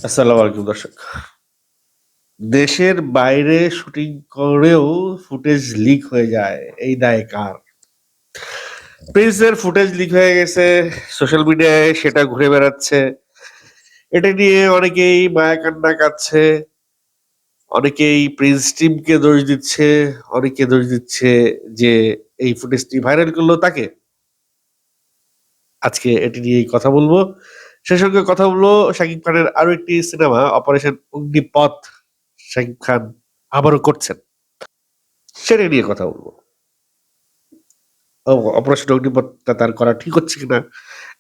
আসসালামু আলাইকুম দর্শক। দেশের বাইরে শুটিং করেও ফুটেজ লিক হয়ে যায়। এই দায় কার? প্রিন্সের ফুটেজ লিক হয়ে গেছে। সোশ্যাল মিডিয়ায় সেটা ঘুরে বেড়াচ্ছে। এটা নিয়ে অনেকেই মায়া কান্না কাঁদছে। অনেকেই প্রিন্স টিমকে দোষ দিচ্ছে। অনেকে দোষ দিচ্ছে যে এই ফুটেজটি ভাইরাল করলো তাকে। আজকে এটি নিয়েই কথা বলবো। সেই সঙ্গে কথা বলবো শাকিব খানের আরো একটি সিনেমা অপারেশন অগ্নিপথ শাকিব খান আবারও করছেন। সেটা নিয়ে কথা বলবো। অপারেশন অগ্নিপথটা তার করা ঠিক হচ্ছে কিনা?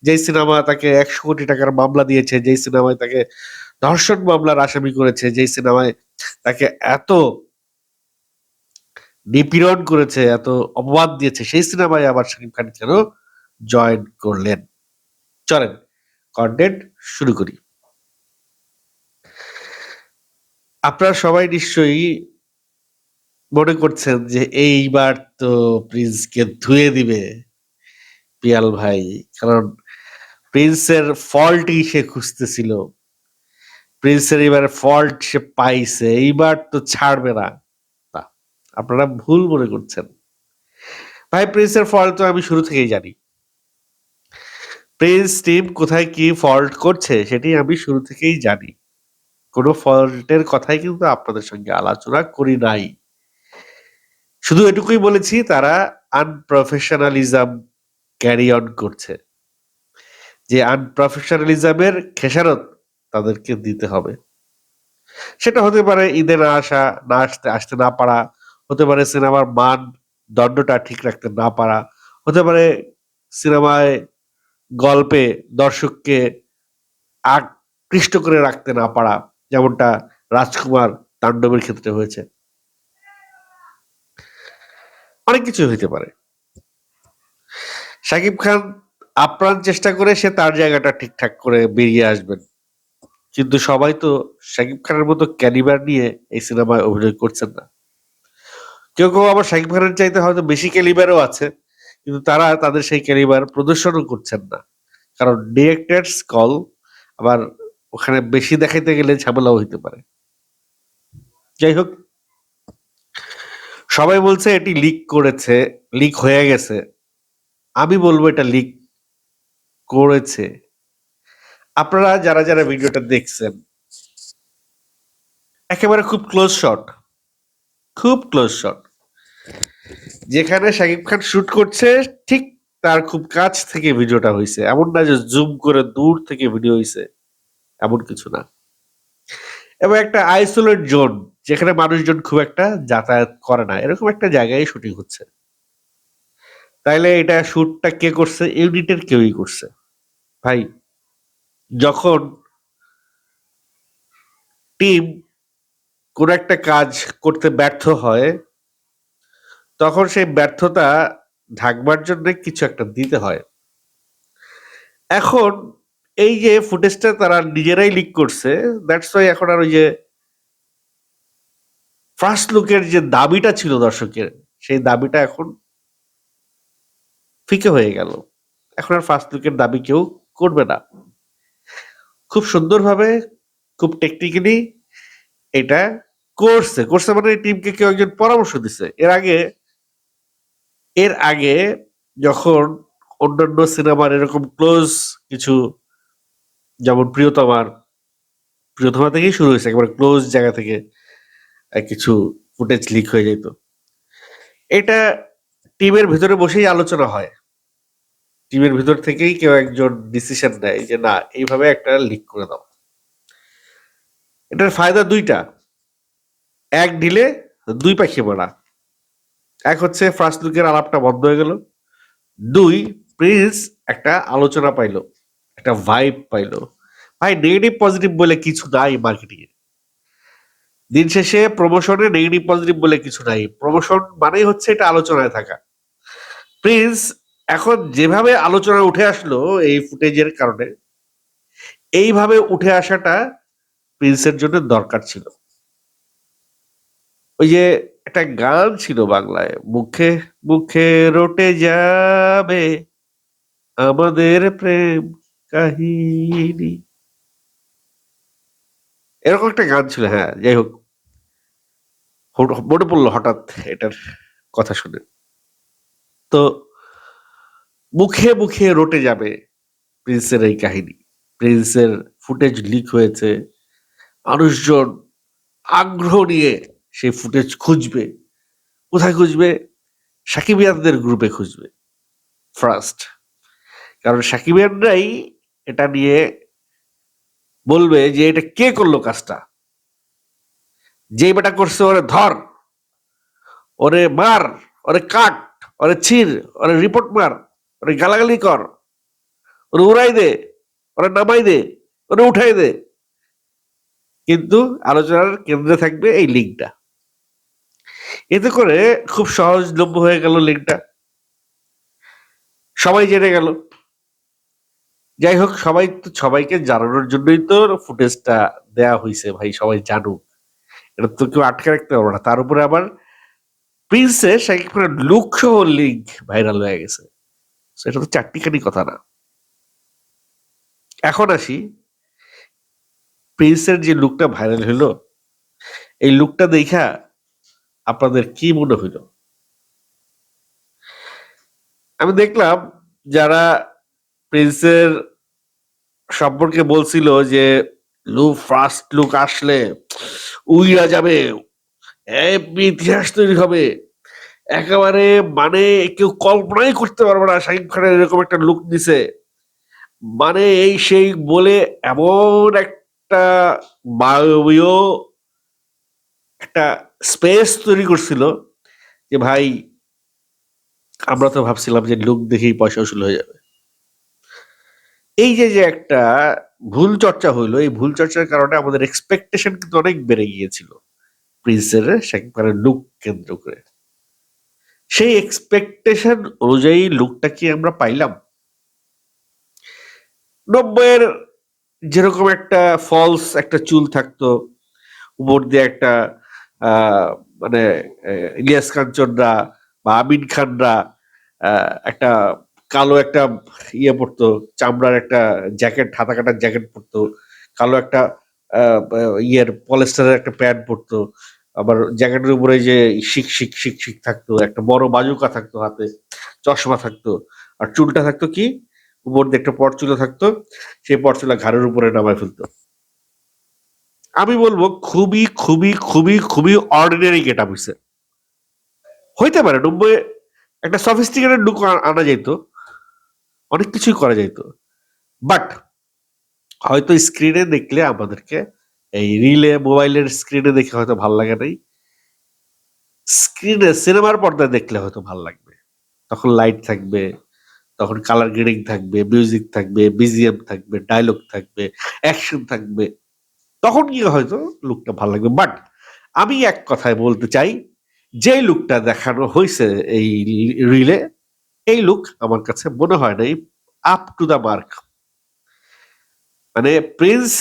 যেই সিনেমা তাকে ১০০ কোটি টাকার মামলা দিয়েছে, যেই সিনেমায় তাকে ধর্ষণ মামলার আসামি করেছে, যেই সিনেমায় তাকে এত নিপীড়ন করেছে, এত অপবাদ দিয়েছে, সেই সিনেমায় আবার শাকিব খান কেন জয়েন করলেন? চলেন কনটেন্ট শুরু করি। আপনারা সবাই নিশ্চয়ই মনে করছেন যে এইবার তো প্রিন্সকে ধুয়ে দিবে পিয়াল ভাই। কারণ প্রিন্সের ফল্টই সে খুঁজতেছিল। প্রিন্সের এবার ফল্ট সে পাইছে। এইবার তো ছাড়বে না। না, আপনারা ভুল মনে করছেন। ভাই প্রিন্সের ফল্ট তো আমি শুরু থেকেই জানি। প্রিন্স টিম কোথায় কি ফল্ট করছে সেটি আমি শুরু থেকেই জানি। কোনো ফল্টের কথাই কিন্তু আপনাদের সঙ্গে আলোচনা করি নাই। শুধু এটুকুই বলেছি তারা আনপ্রফেশনালিজম ক্যারি অন করছে। যে আনপ্রফেশনালিজমের খেসারত তাদেরকে দিতে হবে। সেটা হতে পারে ঈদে না আসা, না আসতে না পারা, হতে পারে সিনেমার মান দণ্ডটা ঠিক রাখতে না পারা, হতে পারে সিনেমায় গল্পে দর্শককে আকৃষ্ট করে রাখতে না পারা, যেমনটা রাজকুমার তাণ্ডবের ক্ষেত্রে হয়েছে। অনেক কিছু হইতে পারে। শাকিব খান আপ্রাণ চেষ্টা করে সে তার জায়গাটা ঠিকঠাক করে বেরিয়ে আসবেন। কিন্তু সবাই তো শাকিব খানের মতো ক্যালিবার নিয়ে এই সিনেমায় অভিনয় করছেন না। কেউ আবার শাকিব খানের চাইতে হয়তো বেশি ক্যালিবারও আছে। কিন্তু তারা তাদের সেই ক্যালিবার প্রদর্শনও করছেন না। কারণ ডিরেক্টরস কল, আবার ওখানে বেশি দেখাইতে গেলে ঝামেলাও হইতে পারে। যাই হোক, সবাই বলছে এটি লিক করেছে, লিক হয়ে গেছে। আমি বলবো এটা লিক করেছে। আপনারা যারা ভিডিওটা দেখছেন, একেবারে খুব ক্লোজ শট, খুব ক্লোজ শট। যেখানে শাকিব খান শুট করছে ঠিক তার খুব কাছ থেকে ভিডিওটা হইছে। এমন না যে জুম করে দূর থেকে ভিডিও হইছে, এমন কিছু না। এবং একটা আইসোলেট জোন, যেখানে মানুষজন খুব একটা যাতায়াত করে না, এরকম একটা জায়গায় শুটিং হচ্ছে। তাইলে এটা শুটটা কে করছে? ইউনিটের কেউই করছে। ভাই, যখন টিম কোন একটা কাজ করতে ব্যর্থ হয়, তখন সেই ব্যর্থতা ঢাকবার জন্য কিছু একটা দিতে হয়। এখন এই যে ফুটেজটা তারা নিজেরাই লিক করছে, দ্যাটস ওয়াই এখন আর ওই যে ফার্স্ট লুকের যে দাবিটা ছিল দর্শকের, সেই দাবিটা এখন ফিকে হয়ে গেল। এখন আর ফার্স্ট লুকের দাবি কেউ করবে না। খুব সুন্দরভাবে, খুব টেকনিক্যালি এটা করছে মানে টিমকে কেউ একজন পরামর্শ দিছে। এর আগে যখন অন্যান্য সিনেমার এরকম ক্লোজ কিছু, যেমন প্রিয়তমা থেকেই শুরু হয়েছে, একেবারে ক্লোজ জায়গা থেকে কিছু ফুটেজ লিক হয়ে যেত। এটা টিমের ভিতরে বসেই আলোচনা হয়। টিমের ভিতর থেকেই কেউ একজন ডিসিশন নেয় যে না, এইভাবে একটা লিক করে দাও। এটার ফায়দা দুইটা। এক ঢিলে দুই পাখি মারা। এক হচ্ছে ফার্স্ট লুকের আলাপটা বন্ধ হয়ে গেল। দুই, প্রিন্স একটা আলোচনা পাইলো, একটা ভাইব পাইলো। ভাই, নেগেটিভ পজিটিভ বলে কিছু নাই মার্কেটিং এ। দিন শেষে প্রমোশনে নেগেটিভ পজিটিভ বলে কিছু নাই। প্রমোশন মানেই হচ্ছে এটা আলোচনায় থাকা। প্রিন্স এখন যেভাবে আলোচনায় উঠে আসলো এই ফুটেজের কারণে, এইভাবে উঠে আসাটা প্রিন্সের জন্য দরকার ছিল। ওই যে একটা গান ছিল বাংলায়, মুখে মুখে রটে যাবে আমাদের প্রেম কাহিনী। এরকম একটা গান ছিল, হ্যাঁ, যাই হোক, মনে পড়লো হঠাৎ এটার কথা শুনে। তো মুখে মুখে রটে যাবে প্রিন্সের এই কাহিনী। প্রিন্সের ফুটেজ লিক হয়েছে, মানুষজন আগ্রহ নিয়ে সেই ফুটেজ খুঁজবে। কোথায় খুঁজবে? সাকিবিয়ানদের গ্রুপে খুঁজবে ফার্স্ট। কারণ সাকিবিয়ানরাই এটা নিয়ে বলবে যে এটা কে করলো কাজটা, যে বেটা করছে ওরে ধর, ওরে মার, ওরে কাট, ওরে ছিঁড়, ওরে রিপোর্ট মার, ওরে গালাগালি কর, ওরে উড়াই দে, ওরে নামাই দে, ওরে উঠাই দে। কিন্তু আলোচনার কেন্দ্রে থাকবে এই লিঙ্কটা। এতে করে খুব সহজলভ্য হয়ে গেল লিঙ্কটা, সবাই জেনে গেল। যাই হোক, সবাই তো সবাইকে জানানোর জন্যই তো ফুটেজটা দেয়া হয়েছে ভাই, সবাই জানুক। এটা তো কেউ আটকে রাখতে পারবে না। তার উপরে আবার প্রিন্সের শাকিব খানের লুক সহ লিঙ্ক ভাইরাল হয়ে গেছে। সেটা তো চারটিখানি কথা না। এখন আসি, প্রিন্সের যে লুকটা ভাইরাল হইলো, এই লুকটা দেখা আপনাদের কি মনে হইল? আমি দেখলাম যারা প্রিন্সের সম্পর্কে বলছিল যে ফার্স্ট লুক আসলে উইরা যাবে, ইতিহাস তৈরি হবে, একেবারে মানে কেউ কল্পনাই করতে পারবে না শাকিব খানের এরকম একটা লুক দিছে, মানে এই সেই বলে এমন একটা বায়বীয় একটা স্পেস তৈরি করছিল যে ভাই, আমরা তো ভাবছিলাম যে লুক দেখেই পয়সা উসুল হয়ে যাবে। এই যে যে একটা ভুল চর্চা হইলো, এই ভুল চর্চার কারণে আমাদের এক্সপেকটেশন কিন্তু অনেক বেড়ে গিয়েছিল প্রিন্সের শাকিব খানের লুক কেন্দ্র করে। সেই এক্সপেকটেশন অনুযায়ী লুকটা কি আমরা পাইলাম? ৯০-এর যেরকম একটা ফলস একটা চুল থাকতো, উপর দিয়ে একটা মানে ইলিয়াস কাঞ্চনরা বা আমিন খানরা একটা কালো একটা ইয়ে পরতো, চামড়ার একটা জ্যাকেট, হাতা কাটার জ্যাকেট পরতো, কালো একটা ইয়ের পলেস্টারের একটা প্যান্ট পরতো, আবার জ্যাকেটের উপরে যে শিক শিক শিক শিক থাকতো, একটা বড় বাজুকা থাকতো হাতে, চশমা থাকতো, আর চুলটা থাকতো কি উপর দিয়ে একটা পরচুলা থাকতো, সেই পরচুলা ঘাড়ের উপরে নামায় ফেলতো। আমি বলবো খুবই খুবই খুবই খুবই অর্ডিনারি গেট আপ হইছে। হইতে পারে ৯০ একটা সফিস্টিকেটেড লুক আনা যেত, অনেক কিছুই করা যেত, বাট হয়তো স্ক্রিনে দেখলে আমাদেরকে, এই রিলে মোবাইলের স্ক্রিনে দেখে হয়তো ভাল লাগে নাই, স্ক্রিনে সিনেমার পর্দায় দেখলে হয়তো ভাল লাগবে। তখন লাইট থাকবে, তখন কালার গ্রেডিং থাকবে, মিউজিক থাকবে, বিজিএম থাকবে, ডায়লগ থাকবে, অ্যাকশন থাকবে, তখন গিয়ে হয়তো লুকটা ভালো লাগবে। বাট আমি এক কথায় বলতে চাই, যে লুকটা দেখানো হয়েছে এই রিলে, এই লুক আমার কাছে মনে হয় নাই আপ টু দা মার্ক। মানে প্রিন্স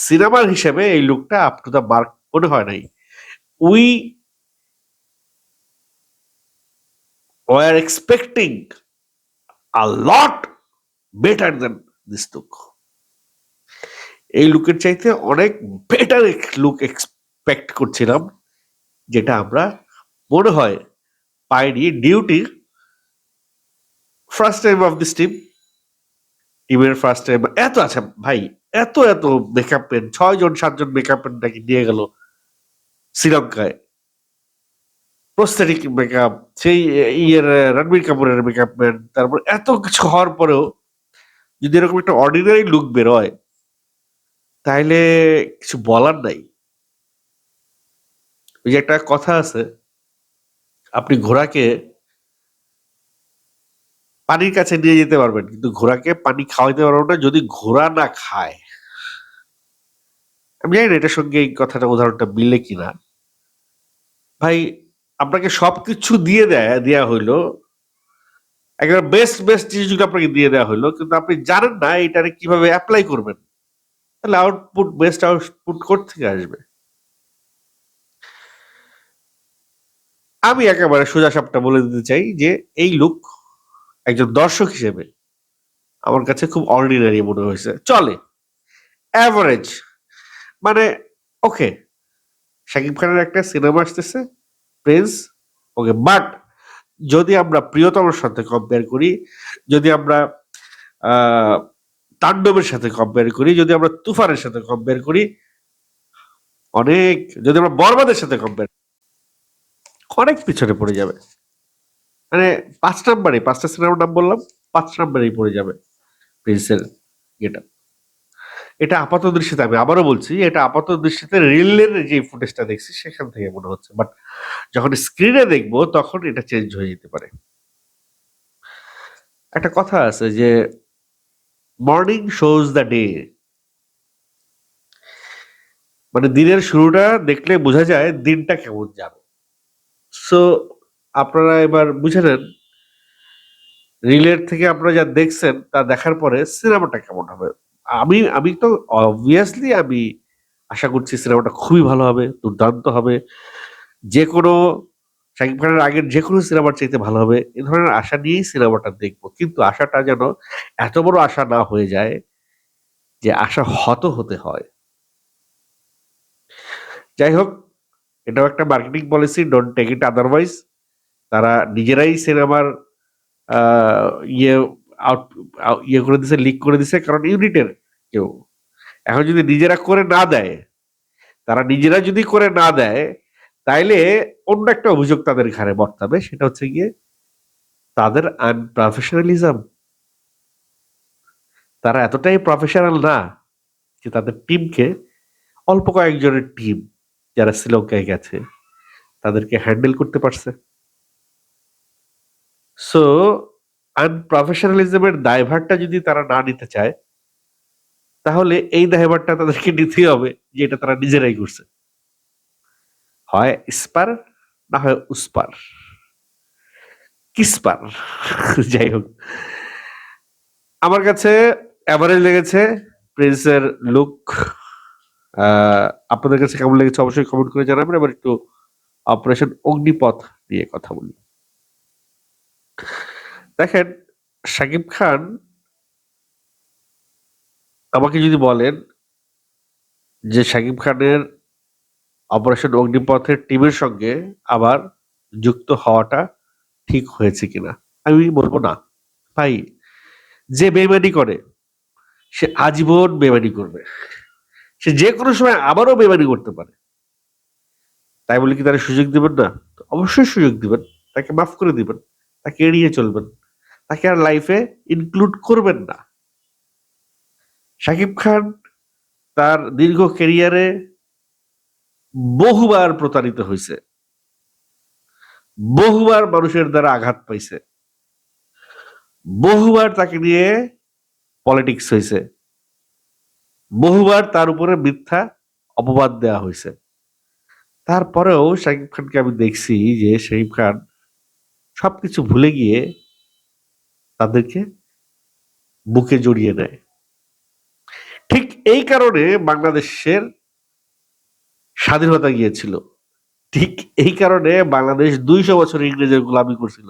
সিনেমার হিসেবে এই লুকটা আপ টু দা মার্ক মনে হয় নাই। We were expecting a lot better then this look. এই লুকের চাইতে অনেক বেটার লুক এক্সপেক্ট করছিলাম, যেটা আমরা মনে হয় পাইনি duty first time of this team. টিমের ফার্স্ট টাইম এত আছে ভাই, এত এত মেকআপ ম্যান, ৬ জন ৭ জন মেকআপ ম্যান নাকি নিয়ে গেল শ্রীলঙ্কায়, প্রস্থেটিক মেকআপ, সেই ইয়ের রণবীর কাপুরের মেকআপ ম্যান, তারপর এত কিছু হওয়ার পরেও যদি এরকম একটা অর্ডিনারি লুক বেরোয়, তাইলে কিছু বলার নাই। ওই যে একটা কথা আছে, আপনি ঘোড়াকে পানির কাছে নিয়ে যেতে পারবেন, কিন্তু ঘোড়াকে পানি খাওয়াইতে পারবেন না যদি ঘোড়া না খায়। আমি জানি না এটার সঙ্গে এই কথাটা উদাহরণটা মিলে কিনা। ভাই, আপনাকে সবকিছু দিয়ে দেয়া হইলো, একেবারে বেস্ট বেস্ট জিনিসগুলো আপনাকে দিয়ে দেওয়া হইলো, কিন্তু আপনি জানেন না এটারে কিভাবে অ্যাপ্লাই করবেন, তাহলে আউটপুট বেস্ট আউটপুট কোত্থেকে আসবে? আমি একেবারে সোজাসাপটা বলে দিতে চাই যে এই লুক একজন দর্শক হিসেবে আমার কাছে খুব অর্ডিনারি মনে হয়েছে, চলে, অ্যাভারেজ। মানে ওকে, শাকিব খানের একটা সিনেমা আসতেছে, প্রিন্স, ওকে। বাট যদি আমরা প্রিয়তমের সাথে কম্পেয়ার করি, যদি আমরা আহ তাণ্ডবের সাথে কম্পেয়ার করি, যদি আমরা তুফানের সাথে কম্পেয়ার করি, অনেক, যদি আমরা বরবাদের সাথে কম্পেয়ার, অনেক পিছনে পড়ে যাবে। মানে ৫ নাম্বারে, ৫টা সিনেমার নাম বললাম, ৫ নাম্বারেই পড়ে যাবে প্রিন্সের ইয়েটা। এটা আপাত দৃষ্টিতে, আমি আবারও বলছি, এটা আপাত দৃষ্টিতে রিলের যে ফুটেজটা দেখছি সেখান থেকে মনে হচ্ছে। বাট যখন স্ক্রিনে দেখবো তখন এটা চেঞ্জ হয়ে যেতে পারে। একটা কথা আছে যে মর্নিং শোজ দ্য ডে, মানে দিনের শুরুটা দেখলে বোঝা যায় দিনটা কেমন যাবে। সো আপনারা এবার বুঝে নেন, রিলের থেকে আপনারা যা দেখছেন তা দেখার পরে সিনেমাটা কেমন হবে। আমি আমি তো অবভিয়াসলি আমি আশা করছি সিনেমাটা খুবই ভালো হবে, দুর্দান্ত হবে। যে কোনো শাকিব খানের আগের যে কোনো সিনেমার চাইতে ভালো হবে। এ ধরনের আশা নিয়েই সিনেমাটা দেখব। কিন্তু আশাটা যেন এত বড় আশা না হয়ে যায় যে আশা হত হতে হয়। যাই হোক, এটাও একটা marketing policy, don't take it otherwise. তারা নিজেরাই সিনেমার আ ইয়ে আউট ইয়ে করে দিছে, লিক করে দিছে। কারণ ইউনিটের কেউ। এখন যদি নিজেরা করে না দেয়, তারা নিজেরা যদি করে না দেয়, তাইলে অন্য একটা অভিযোগ তাদের ঘাড়ে বর্তাবে। সেটা হচ্ছে গিয়ে তাদের আনপ্রফেশনালিজম। তারা এতটাই প্রফেশনাল না যে তাদের টিমকে, অল্প কয়েকজনের টিম যারা শ্রীলঙ্কায় গেছে, তাদেরকে হ্যান্ডেল করতে পারছে। সো আনপ্রফেশনালিজমের দায়ভারটা যদি তারা না নিতে চায়, তাহলে এই দায়ভারটা তাদেরকে নিতেই হবে যে এটা তারা নিজেরাই করছে। হয় ইস্পার, না হয় উসপার, কিসপার। যাই হোক, আমার কাছে এভারেজ লেগেছে প্রিন্সের লুক। আপনাদের কাছে কেমন লেগেছে অবশ্যই কমেন্ট করে জানাবেন। এবার একটু অপারেশন অগ্নিপথ নিয়ে কথা বলি। দেখেন, শাকিব খান, আমাকে যদি বলেন যে শাকিব খানের অপারেশন অগ্নিপথের টিমের সঙ্গে আবার যুক্ত হওয়াটা ঠিক হয়েছে কিনা, আমি বলবো না। ভাই, যে বেইমানি করে সে আজীবন বেইমানি করবে। সে যে কোনো সময় আবারও বেইমানি করতে পারে। তাই বলে কি তারা সুযোগ দিবেন না? অবশ্যই সুযোগ দিবেন। তাকে মাফ করে দিবেন। তাকে এড়িয়ে চলবেন। তাকে আর লাইফে ইনক্লুড করবেন না। শাকিব খান তার দীর্ঘ ক্যারিয়ারে বহুবার প্রতারিত হইছে। বহুবার মানুষের দ্বারা আঘাত পাইছে। বহুবার তাকে নিয়ে পলিটিক্স হইছে। বহুবার তার উপরে মিথ্যা অপবাদ দেয়া হইছে। তারপরেও শাকিব খানকে আমি দেখছি যে শাকিব খান সবকিছু ভুলে গিয়ে তাদেরকে বুকে জড়িয়ে নেয়। ঠিক এই কারণে বাংলাদেশের স্বাধীনতা গিয়েছিল। ঠিক এই কারণে বাংলাদেশ ২০০ বছর ইংরেজের গোলামি করছিল।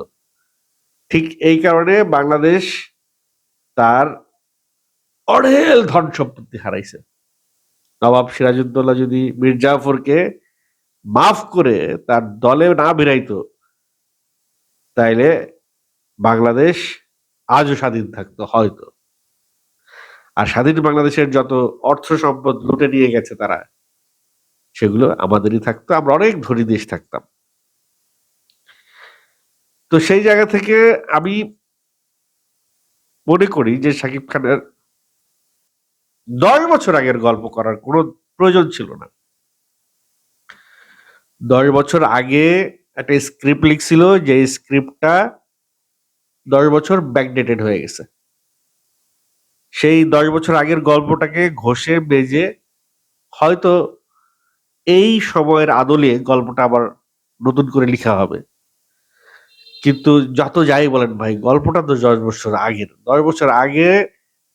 ঠিক এই কারণে বাংলাদেশ তার অঢেল ধন সম্পত্তি হারাইছে। নবাব সিরাজউদ্দৌলা যদি মীর জাফরকে মাফ করে তার দলে না ভিড়াইতো, তাইলে বাংলাদেশ আজও স্বাধীন থাকতো হয়তো। আর স্বাধীন বাংলাদেশের যত অর্থ সম্পদ লুটে নিয়ে গেছে তারা, সেগুলো আমাদেরই থাকতো। আমরা অনেক ধনী দেশ থাকতাম। তো সেই জায়গা থেকে আমি মনে করি যে শাকিব খানের ১০ বছর আগের গল্প করার কোনো প্রয়োজন ছিল না। ১০ বছর আগে একটা স্ক্রিপ্ট লিখছিল, যে স্ক্রিপ্টটা ১০ বছর ব্যাকডেটেড হয়ে গেছে। সেই ১০ বছর আগের গল্পটাকে ঘষে মেজে হয়তো এই সময়ের আদলে গল্পটা আবার নতুন করে লিখা হবে। কিন্তু যত যাই বলেন ভাই, গল্পটা তো ১০ বছর আগের। ১০ বছর আগে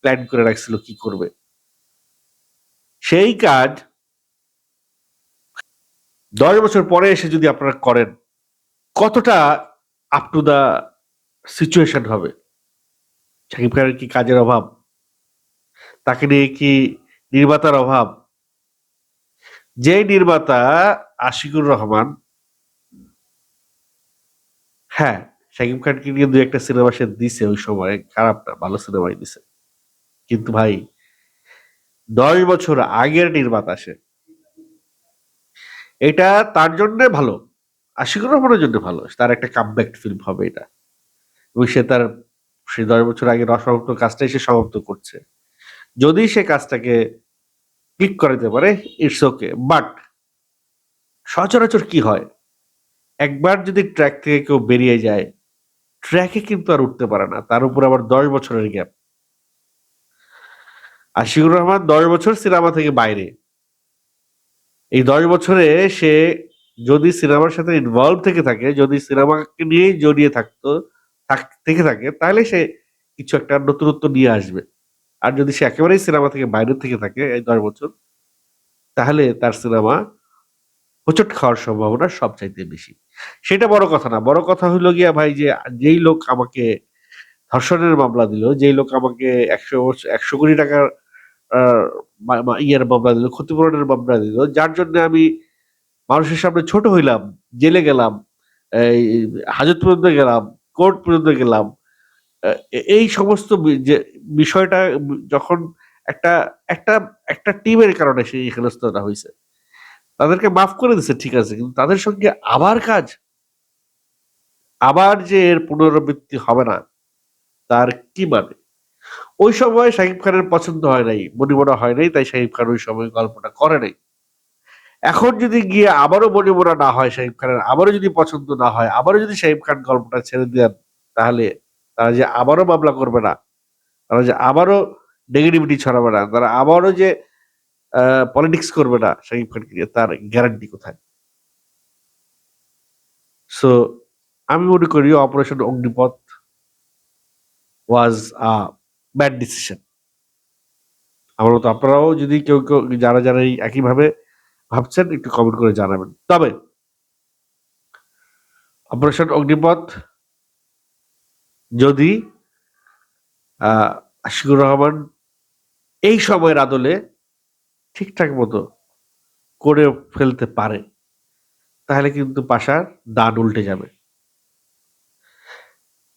প্ল্যান করে রাখছিল কি করবে। সেই কাজ ১০ বছর পরে এসে যদি আপনারা করেন, কতটা আপ টু দা সিচুয়েশন হবে? শাকিব খানের কি কাজের অভাব? তাকে নিয়ে কি নির্মাতার অভাব? যে নির্মাতা আশিকুর রহমান, হ্যাঁ, শাকিব খানকে নিয়ে দু একটা সিনেমা সে দিছে ওই সময়, খারাপ না, ভালো সিনেমাই দিছে। কিন্তু ভাই 10 বছর আগের নির্মাতা সে, এটা তার জন্য ভালো, আশিকুর রহমানের জন্য ভালো, তার একটা কামব্যাক ফিল্ম হবে এটা, এবং সে 10 বছর আগে অসমাপ্ত কাজটাই সে সমাপ্ত করছে। যদি সে কাজটাকে ক্লিক করাতে পারে, ইটস ওকে। বাট সচরাচর কি হয়, একবার যদি ট্র্যাক থেকে কেউ বেরিয়ে যায়, ট্র্যাকে কিন্তু আর উঠতে পারে না, তার উপর আবার 10 বছরের গ্যাপ। আশিকুর রহমান 10 বছর সিনেমা থেকে বাইরে, এই 10 বছরে সে যদি সিনেমার সাথে ইনভলভ থেকে থাকে, যদি সিনেমাকে নিয়েই জড়িয়ে থেকে থাকে, তাহলে সে কিছু একটা নতুনত্ব নিয়ে আসবে। আর যদি সে একেবারেই সিনেমা থেকে বাইরে থেকে থাকে এই 10 বছর, তাহলে তার সিনেমা হোঁচট খাওয়ার সম্ভাবনা সবচাইতে বেশি। সেটা বড় কথা না, বড় কথা হইলো গিয়া ভাই, যে যেই লোক আমাকে ধর্ষণের মামলা দিল, যেই লোক আমাকে 100 কোটি টাকার ইয়ার মামলা দিল, ক্ষতিপূরণের মামলা দিল, যার জন্য আমি মানুষের সামনে ছোট হইলাম, জেলে গেলাম, এই হাজত পর্যন্ত গেলাম, কোর্ট পর্যন্ত গেলাম, এই সমস্ত যে বিষয়টা যখন একটা একটা একটা টিমের কারণে সেই হেনস্থাটা হয়েছে, তাদেরকে মাফ করে দিছে, ঠিক আছে, কিন্তু তাদের সঙ্গে আবার কাজ, আবার যে এর পুনরাবৃত্তি হবে না, তার কি মানে? ওই সময় শাকিব খানের পছন্দ হয় নাই, মনিমনা হয় নাই, তাই শাকিব খান ওই সময় গল্পটা করে নাই। এখন যদি গিয়ে আবারও মনিমনা না হয় শাকিব খানের, আবারও যদি পছন্দ না হয়, আবারও যদি শাকিব খান গল্পটা ছেড়ে দেন, তাহলে তারা যে আবারও মামলা করবে না, তারা যে আবারও নেগেটিভিটি ছড়াবে না, তারা আবারও যে পলিটিক্স করবে না শাকিব খানকে নিয়ে, তার গ্যারান্টি কোথায়? সো আমি মনে করি operation Agnipath was a bad decision. আমার মতো আপনারাও যদি কেউ যারা এই একইভাবে ভাবছেন, একটু কমেন্ট করে জানাবেন। তবে অপারেশন অগ্নিপথ যদি আশিকুর রহমান এই সময়ের আদলে ঠিকঠাক মতো করে ফেলতে পারে, তাহলে কিন্তু পাশার দান উল্টে যাবে।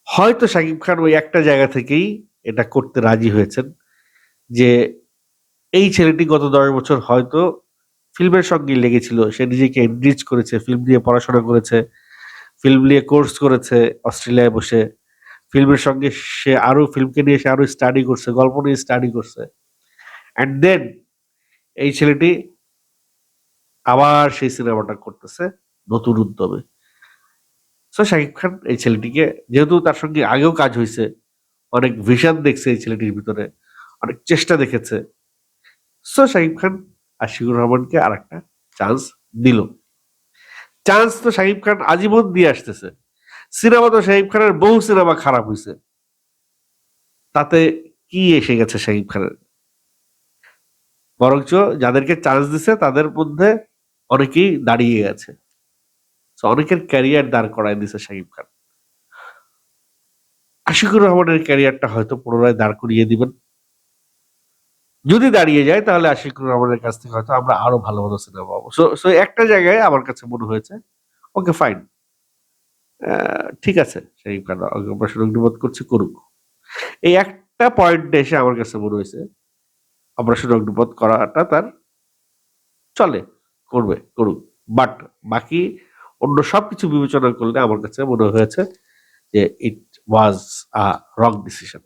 হয়তো শাকিব খান ওই একটা জায়গা থেকেই এটা করতে রাজি হয়েছেন, যে এই ছেলেটি গত 10 বছর হয়তো ফিল্মের সঙ্গে লেগেছিল, সে নিজেকে এনরিচ করেছে, ফিল্ম নিয়ে পড়াশোনা করেছে, ফিল্ম নিয়ে কোর্স করেছে অস্ট্রেলিয়ায় বসে, ফিল্মের সঙ্গে ফিল্মকে নিয়ে সে আরো স্টাডি করছে, গল্প নিয়ে স্টাডি করছে, অ্যান্ড দেন এই ছেলেটি আবার সেই সিনেমাটা করতেছে নতুন উদ্যমে। সো শাকিব খান এই ছেলেটিকে, যেহেতু তার সঙ্গে আগেও কাজ হয়েছে, অনেক ভিশন দেখছে এই ছেলেটির ভিতরে, অনেক চেষ্টা দেখেছে, সো শাকিব খান আশিকুর রহমানকে আর একটা চান্স দিল। চান্স তো শাকিব খান আজীবন দিয়ে আসতেছে। সিনেমা তো শাকিব খানের বহু সিনেমা খারাপ হয়েছে, তাতে কি এসে গেছে শাকিব খানের? বরঞ্চ যাদেরকে চান্স দিছে তাদের মধ্যে অনেকেই দাঁড়িয়ে গেছে। অনেকের ক্যারিয়ার দাঁড় করায় দিছে শাকিব খান। আশিকুর রহমানের ক্যারিয়ারটা হয়তো পুনরায় দাঁড় করিয়ে দিবেন। যদি দাঁড়িয়ে যায়, তাহলে আশিকুর রহমানের কাছ থেকে হয়তো আমরা আরো ভালো ভালো সিনেমা পাবো। সো একটা জায়গায় আমার কাছে মনে হয়েছে, ওকে ফাইন, ঠিক আছে, শাকিব খান অপারেশন অগ্নিপথ করছে, করুক। এই একটা পয়েন্টে এসে আমার কাছে মনে হয়েছে অপারেশন অগ্নিপথ করাটা তার চলে, করুক। বাট বাকি অন্য সবকিছু বিবেচনা করলে আমার কাছে মনে হয়েছে যে ইট ওয়াজ আ রং ডিসিশন।